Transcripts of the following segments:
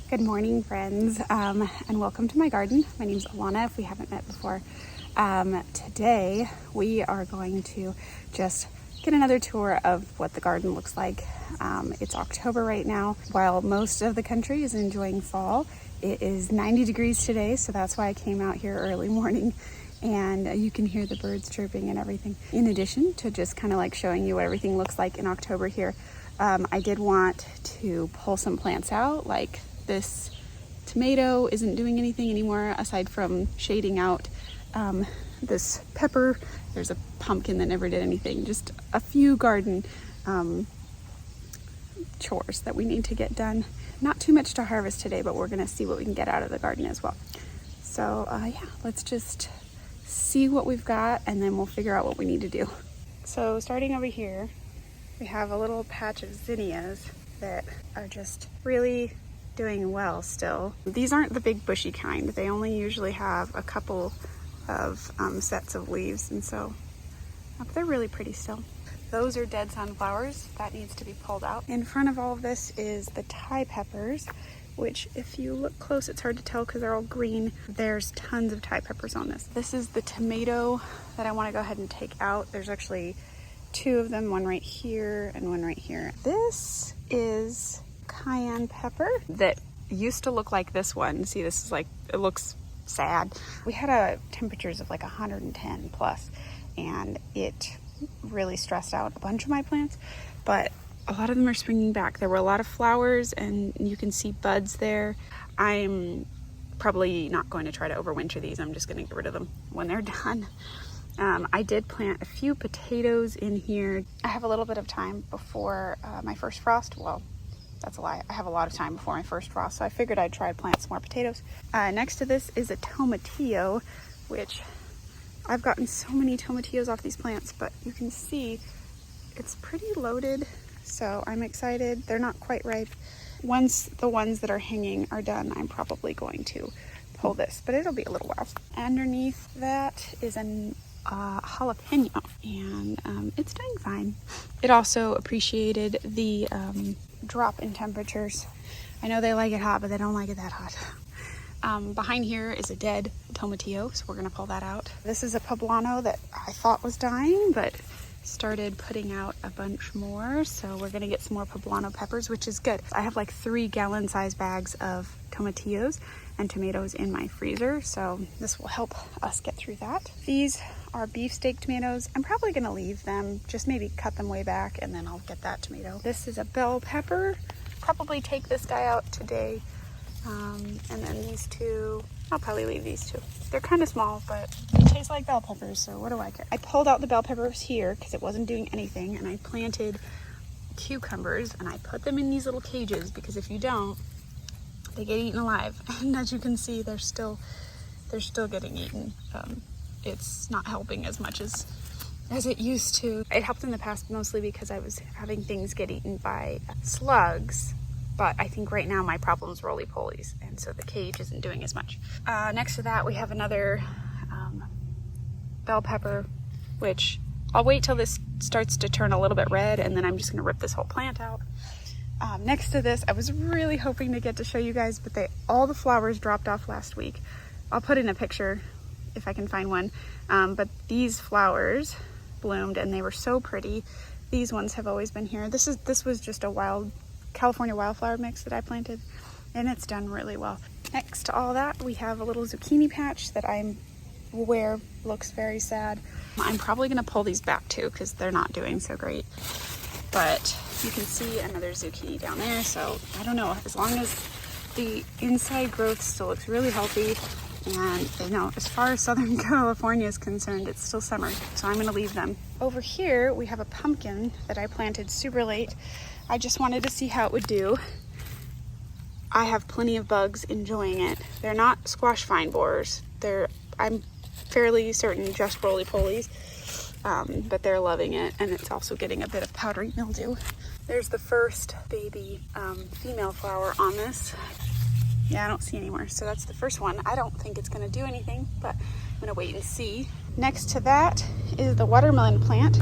Good morning, friends, and welcome to my garden. My name's Alana, if we haven't met before. Today, we are going to just get another tour of what the garden looks like. It's October right now. While most of the country is enjoying fall, it is 90 degrees today, so that's why I came out here early morning. And you can hear the birds chirping and everything. In addition to just kind of like showing you what everything looks like in October here, I did want to pull some plants out. Like this tomato isn't doing anything anymore aside from shading out. This pepper, there's a pumpkin that never did anything. Just a few garden chores that we need to get done. Not too much to harvest today, but we're gonna see what we can get out of the garden as well. So yeah, let's just see what we've got and then we'll figure out what we need to do. So starting over here, we have a little patch of zinnias that are just really doing well still. These aren't the big bushy kind. They only usually have a couple of sets of leaves, and so they're really pretty still. Those are dead sunflowers. That needs to be pulled out. In front of all of this is the Thai peppers, which if you look close, it's hard to tell because they're all green. There's tons of Thai peppers on this. This is the tomato that I want to go ahead and take out. There's actually two of them, one right here and one right here. This is cayenne pepper that used to look like this one. See, this is like, it looks sad. We had temperatures of like 110 plus, and it really stressed out a bunch of my plants, but a lot of them are springing back. There were a lot of flowers and you can see buds there. I'm probably not going to try to overwinter these. I'm just going to get rid of them when they're done. I did plant a few potatoes in here. I have a little bit of time before my first frost. Well, that's a lie. I have a lot of time before my first frost, so I figured I'd try to plant some more potatoes. Next to this is a tomatillo, which I've gotten so many tomatillos off these plants, but you can see it's pretty loaded, so I'm excited. They're not quite ripe. Once the ones that are hanging are done, I'm probably going to pull this, but it'll be a little while. Underneath that is an jalapeno, and it's doing fine. It also appreciated the drop in temperatures. I know they like it hot, but they don't like it that hot. Behind here is a dead tomatillo, so we're gonna pull that out. This is a poblano that I thought was dying, but started putting out a bunch more, so we're gonna get some more poblano peppers, which is good. I have like 3 gallon size bags of tomatillos and tomatoes in my freezer, so this will help us get through that. These are beefsteak tomatoes. I'm probably gonna leave them, just maybe cut them way back, and then I'll get that tomato. This is a bell pepper. Probably take this guy out today. And then these two, I'll probably leave these two. They're kind of small, but they taste like bell peppers, so what do I care? I pulled out the bell peppers here because it wasn't doing anything, and I planted cucumbers, and I put them in these little cages because if you don't, they get eaten alive. And as you can see, they're still getting eaten. It's not helping as much as it used to. It helped in the past mostly because I was having things get eaten by slugs. But I think right now my problem's roly-polies, and so the cage isn't doing as much. Next to that, we have another bell pepper, which I'll wait till this starts to turn a little bit red, and then I'm just gonna rip this whole plant out. Next to this, I was really hoping to get to show you guys, but all the flowers dropped off last week. I'll put in a picture if I can find one. But these flowers bloomed, and they were so pretty. These ones have always been here. This was just a California wildflower mix that I planted, and it's done really well. Next to all that, we have a little zucchini patch that I'm aware looks very sad. I'm probably gonna pull these back too because they're not doing so great, but you can see another zucchini down there, so I don't know, as long as the inside growth still looks really healthy, and you know, as far as Southern California is concerned, it's still summer, so I'm gonna leave them. Over here, we have a pumpkin that I planted super late. I just wanted to see how it would do. I have plenty of bugs enjoying it. They're not squash vine borers. I'm fairly certain just roly-polies, but they're loving it, and it's also getting a bit of powdery mildew. There's the first baby female flower on this. Yeah, I don't see any more, so that's the first one. I don't think it's gonna do anything, but I'm gonna wait and see. Next to that is the watermelon plant,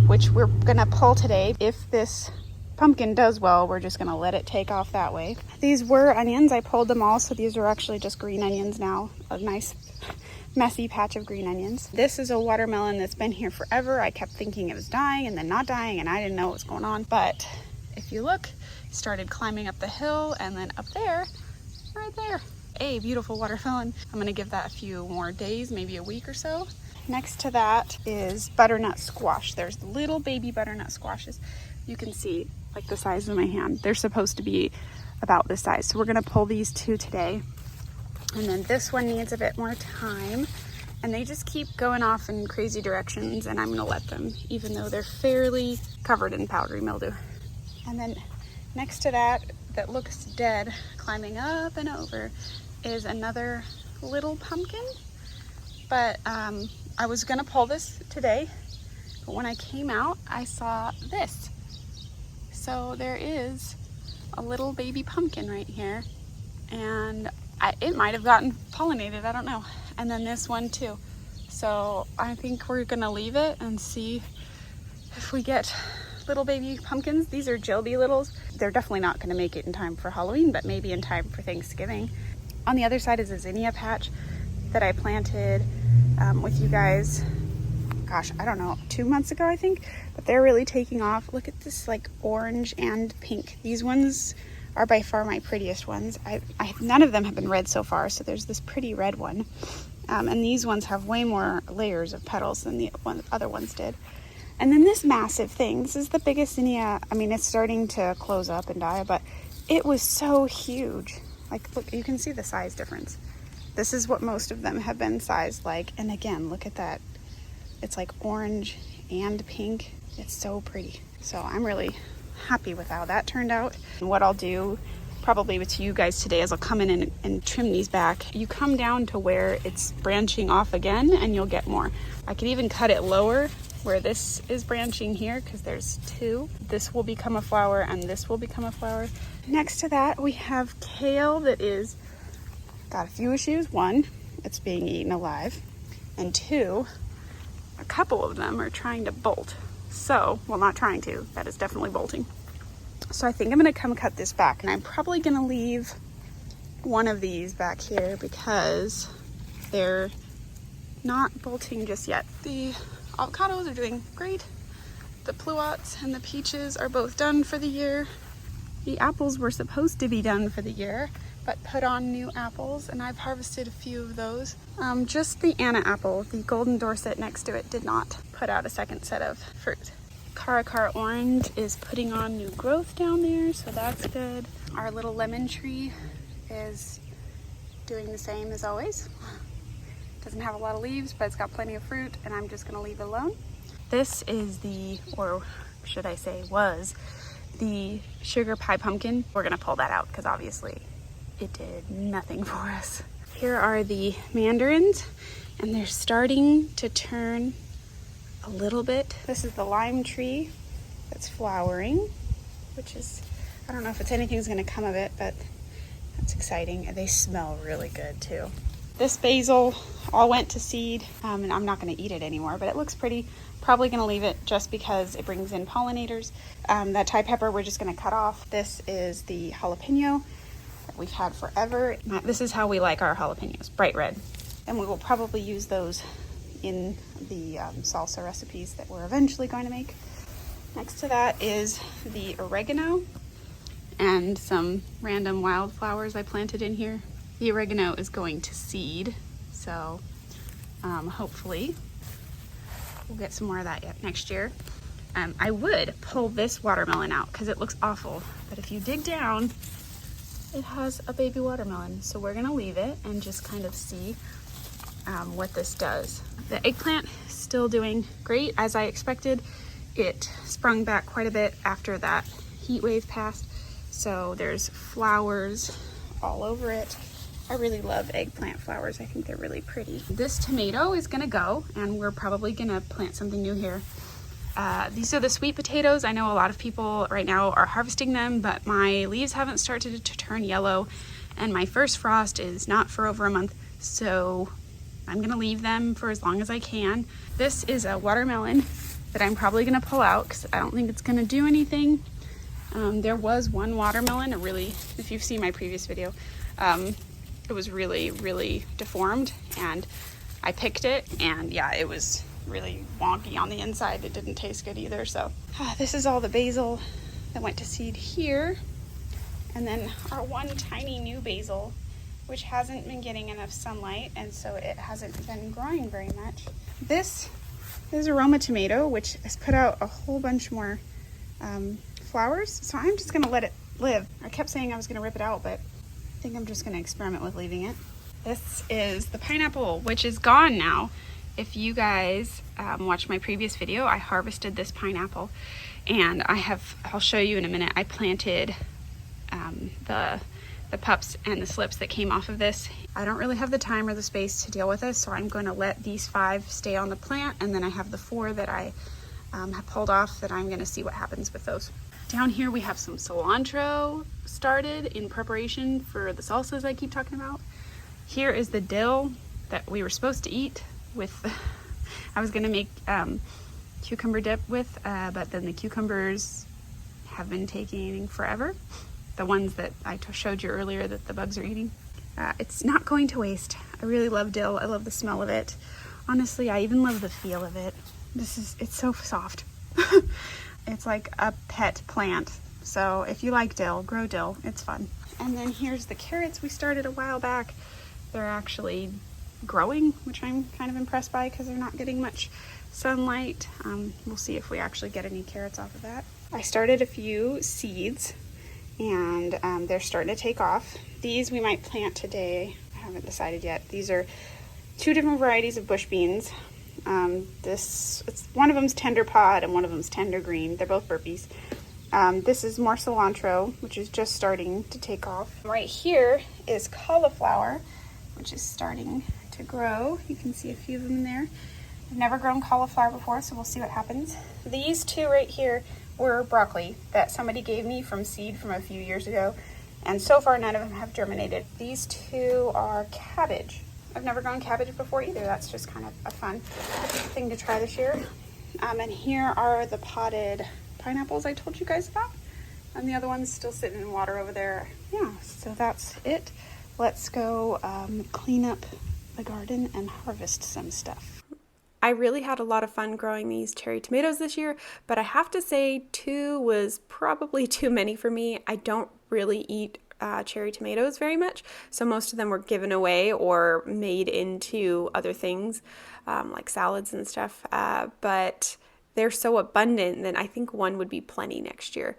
which we're gonna pull today. If this pumpkin does well, we're just gonna let it take off that way. These were onions. I pulled them all, so these are actually just green onions now. A nice messy patch of green onions. This is a watermelon that's been here forever. I kept thinking it was dying and then not dying, and I didn't know what was going on. But if you look, it started climbing up the hill, and then up there, right there, a beautiful watermelon. I'm gonna give that a few more days, maybe a week or so. Next to that is butternut squash. There's little baby butternut squashes. You can see like the size of my hand. They're supposed to be about this size. So we're gonna pull these two today. And then this one needs a bit more time. And they just keep going off in crazy directions, and I'm gonna let them, even though they're fairly covered in powdery mildew. And then next to that, that looks dead, climbing up and over, is another little pumpkin. But I was gonna pull this today, but when I came out, I saw this. So there is a little baby pumpkin right here, and it might have gotten pollinated, I don't know. And then this one too. So I think we're gonna leave it and see if we get little baby pumpkins. These are Jilby Littles. They're definitely not gonna make it in time for Halloween, but maybe in time for Thanksgiving. On the other side is a zinnia patch that I planted with you guys, gosh, I don't know, 2 months ago, I think, but they're really taking off. Look at this, like orange and pink. These ones are by far my prettiest ones. None of them have been red so far, so there's this pretty red one. And these ones have way more layers of petals than the other ones did. And then this massive thing, this is the biggest zinnia. I mean, it's starting to close up and die, but it was so huge. Like, look, you can see the size difference. This is what most of them have been sized like. And again, look at that. It's like orange and pink. It's so pretty. So I'm really happy with how that turned out. And what I'll do probably with you guys today is I'll come in and trim these back. You come down to where it's branching off again and you'll get more. I could even cut it lower where this is branching here, because there's two. This will become a flower and this will become a flower. Next to that, we have kale that is got a few issues. One, it's being eaten alive. And two, a couple of them are trying to bolt. So, well, not trying to, that is definitely bolting. So I think I'm gonna come cut this back, and I'm probably gonna leave one of these back here because they're not bolting just yet. The avocados are doing great. The pluots and the peaches are both done for the year. The apples were supposed to be done for the year, but put on new apples, and I've harvested a few of those. Just the Anna apple, the golden Dorset next to it, did not put out a second set of fruit. Caracara orange is putting on new growth down there, so that's good. Our little lemon tree is doing the same as always. Doesn't have a lot of leaves, but it's got plenty of fruit, and I'm just gonna leave it alone. This is the, or should I say was, the sugar pie pumpkin. We're gonna pull that out because obviously it did nothing for us. Here are the mandarins, and they're starting to turn a little bit. This is the lime tree that's flowering, which is, I don't know if anything's gonna come of it, but that's exciting. And they smell really good too. This basil all went to seed, and I'm not gonna eat it anymore, but it looks pretty. Probably gonna leave it just because it brings in pollinators. That Thai pepper we're just gonna cut off. This is the jalapeno that we've had forever. This is how we like our jalapenos, bright red. And we will probably use those in the salsa recipes that we're eventually going to make. Next to that is the oregano and some random wildflowers I planted in here. The oregano is going to seed, so hopefully we'll get some more of that yet next year. I would pull this watermelon out because it looks awful, but if you dig down, it has a baby watermelon. So we're gonna leave it and just kind of see what this does. The eggplant is still doing great as I expected. It sprung back quite a bit after that heat wave passed. So there's flowers all over it. I really love eggplant flowers. I think they're really pretty. This tomato is gonna go, and we're probably gonna plant something new here. These are the sweet potatoes. I know a lot of people right now are harvesting them, but my leaves haven't started to turn yellow, and my first frost is not for over a month, so I'm gonna leave them for as long as I can. This is a watermelon that I'm probably gonna pull out because I don't think it's gonna do anything. There was one watermelon, if you've seen my previous video, it was really, really deformed, and I picked it, and yeah, it was really wonky on the inside. It didn't taste good either. So this is all the basil that went to seed here, and then our one tiny new basil, which hasn't been getting enough sunlight, and so it hasn't been growing very much. This is aroma tomato, which has put out a whole bunch more flowers, so I'm just gonna let it live. I kept saying I was gonna rip it out, but I think I'm just gonna experiment with leaving it. This is the pineapple, which is gone now. If you guys watched my previous video, I harvested this pineapple, and I'll show you in a minute, I planted the pups and the slips that came off of this. I don't really have the time or the space to deal with this, so I'm going to let these 5 stay on the plant, and then I have the 4 that I have pulled off that I'm going to see what happens with those. Down here we have some cilantro started in preparation for the salsas I keep talking about. Here is the dill that we were supposed to eat with, I was going to make cucumber dip with, but then the cucumbers have been taking forever. The ones that I showed you earlier that the bugs are eating. It's not going to waste. I really love dill. I love the smell of it. Honestly, I even love the feel of it. It's so soft. It's like a pet plant. So if you like dill, grow dill. It's fun. And then here's the carrots we started a while back. They're actually growing, which I'm kind of impressed by because they're not getting much sunlight. We'll see if we actually get any carrots off of that. I started a few seeds, and they're starting to take off. These we might plant today. I haven't decided yet. These are 2 different varieties of bush beans. One of them's tender pod and one of them's tender green. They're both burpees. This is more cilantro, which is just starting to take off. Right here is cauliflower, which is starting to grow. You can see a few of them there. I've never grown cauliflower before, so we'll see what happens. These 2 right here were broccoli that somebody gave me from seed from a few years ago, and so far none of them have germinated. These 2 are cabbage. I've never grown cabbage before either. That's just kind of a fun thing to try this year. And here are the potted pineapples I told you guys about, and the other one's still sitting in water over there. Yeah, so that's it. Let's go clean up the garden and harvest some stuff. I really had a lot of fun growing these cherry tomatoes this year, but I have to say 2 was probably too many for me. I don't really eat cherry tomatoes very much, so most of them were given away or made into other things like salads and stuff, but they're so abundant that I think 1 would be plenty next year.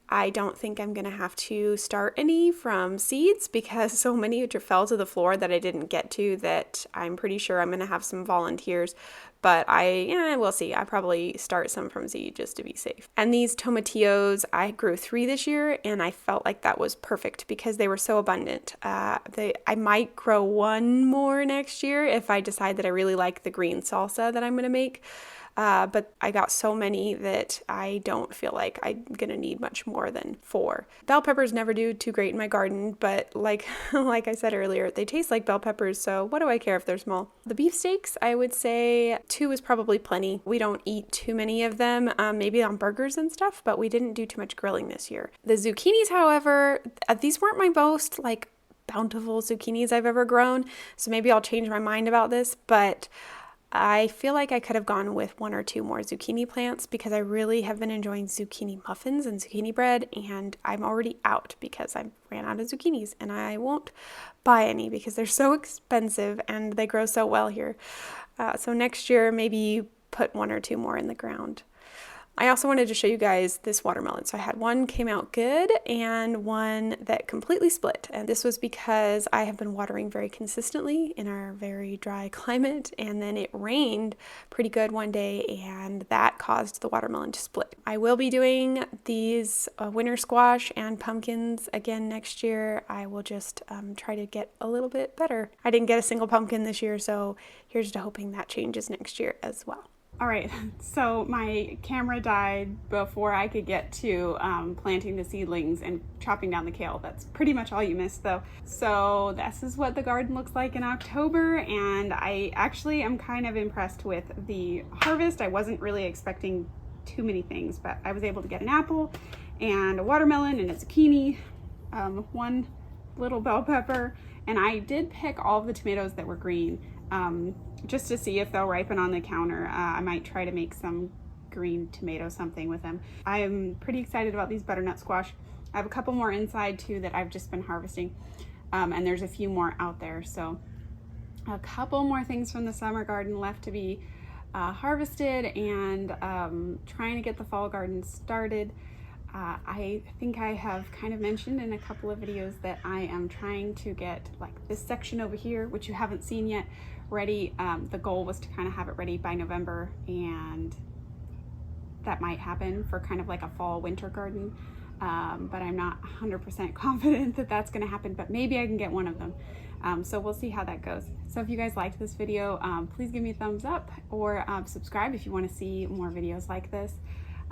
I don't think I'm going to have to start any from seeds because so many fell to the floor that I didn't get to that I'm pretty sure I'm going to have some volunteers. But we'll see. I probably start some from seed just to be safe. And these tomatillos, I grew 3 this year, and I felt like that was perfect because they were so abundant. I might grow 1 more next year if I decide that I really like the green salsa that I'm going to make. But I got so many that I don't feel like I'm going to need much more than 4. Bell peppers never do too great in my garden, but like I said earlier, they taste like bell peppers, so what do I care if they're small? The beefsteaks, I would say 2 is probably plenty. We don't eat too many of them, maybe on burgers and stuff, but we didn't do too much grilling this year. The zucchinis, however, these weren't my most bountiful zucchinis I've ever grown, so maybe I'll change my mind about this, but I feel like I could have gone with 1 or 2 more zucchini plants because I really have been enjoying zucchini muffins and zucchini bread, and I'm already out because I ran out of zucchinis, and I won't buy any because they're so expensive and they grow so well here. So next year, maybe put 1 or 2 more in the ground. I also wanted to show you guys this watermelon. So I had 1 came out good and 1 that completely split. And this was because I have been watering very consistently in our very dry climate. And then it rained pretty good one day and that caused the watermelon to split. I will be doing these winter squash and pumpkins again next year. I will just try to get a little bit better. I didn't get a single pumpkin this year, so here's to hoping that changes next year as well. All right, so my camera died before I could get to planting the seedlings and chopping down the kale. That's pretty much all you missed though. So this is what the garden looks like in October, and I actually am kind of impressed with the harvest. I wasn't really expecting too many things, but I was able to get an apple and a watermelon and a zucchini, one little bell pepper, and I did pick all of the tomatoes that were green just to see if they'll ripen on the counter. I might try to make some green tomato something with them. I'm pretty excited about these butternut squash. I have a couple more inside too that I've just been harvesting, and there's a few more out there. So a couple more things from the summer garden left to be harvested, and trying to get the fall garden started. I think I have kind of mentioned in a couple of videos that I am trying to get like this section over here, which you haven't seen yet, ready. The goal was to kind of have it ready by November, and that might happen for kind of like a fall winter garden, but I'm not 100% confident that that's going to happen, but maybe I can get one of them. So we'll see how that goes. So if you guys liked this video, please give me a thumbs up, or subscribe if you want to see more videos like this.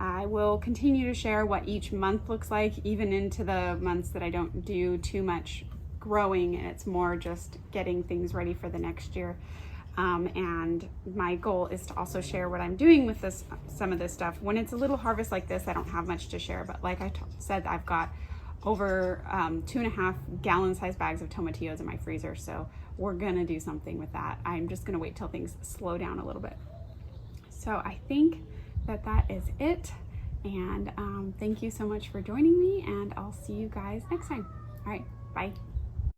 I will continue to share what each month looks like, even into the months that I don't do too much growing and it's more just getting things ready for the next year. And my goal is to also share what I'm doing with this, some of this stuff. When it's a little harvest like this, I don't have much to share, but like I said, I've got over 2.5 gallon size bags of tomatillos in my freezer, so we're gonna do something with that. I'm just gonna wait till things slow down a little bit. So I think that is it, and thank you so much for joining me, and I'll see you guys next time. All right, bye.